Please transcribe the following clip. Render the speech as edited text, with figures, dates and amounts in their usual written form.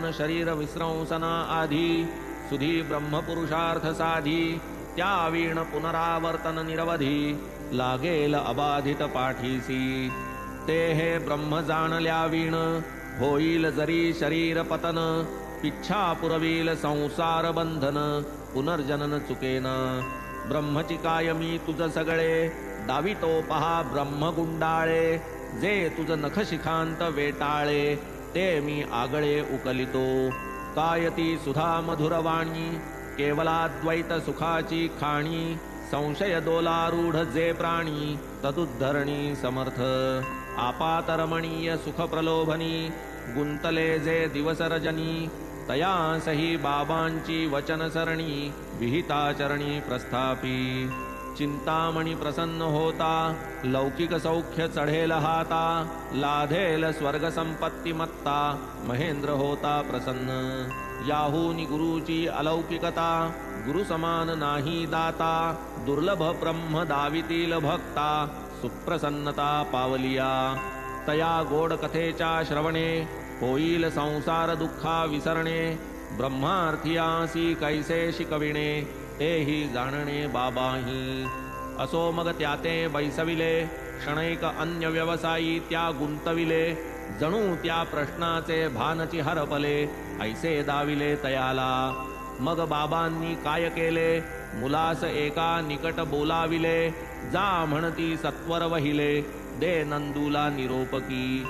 मन शरीर विस्रंसना आधी सुधी ब्रह्मपुरुषार्थ साधी त्या वीण पुनरावर्तन निरवधी लागेल अबाधित पाठीसी ते हे ब्रह्म जाणल्या वीण होईल जरी शरीर पतन पिच्छा पुरवील संसार बंधन पुनर्जनन चुकेना ब्रह्मची कायमी तुझ सगळे दावितो पहा ब्रह्म गुंडाळे जे तुझ नख शिखांत वेटाळे ते मी आगळे उकलितो कायती सुधा मधुरवाणी केवलाद्वैत सुखाची खाणी संशय दोलारूढ जे प्राणी तदुद्धरणी समर्थ आपातरमणीय सुख प्रलोभनी गुंतले जे दिवस रजनी तयासही बाबांची वचन सरणी विहिताचरणी प्रस्थापी चिंतामणी प्रसन्न होता लौकिक सौख्य चढेल हाता लाधेल स्वर्ग संपत्ती मत्ता महेंद्र होता प्रसन्न याहूनी गुरुची अलौकिकता गुरु समान नाही दाता दुर्लभ ब्रह्म दावितील भक्ता सुप्रसन्नता पावलिया तया गोड कथेच्या श्रवणे होईल संसार दुःखा विसरणे ब्रह्मार्थियासी कैसे शिकविणे तेही जाणणे बाबाही असो मग त्याते बैसविले क्षणैक अन्य व्यवसायी त्या गुंतविले जणू त्या प्रश्नाचे भानची हरपले ऐसे दाविले तयाला मग बाबांनी काय केले मुलास एका निकट बोलाविले जा म्हणती सत्वर वहिले दे नंदूला निरोपकी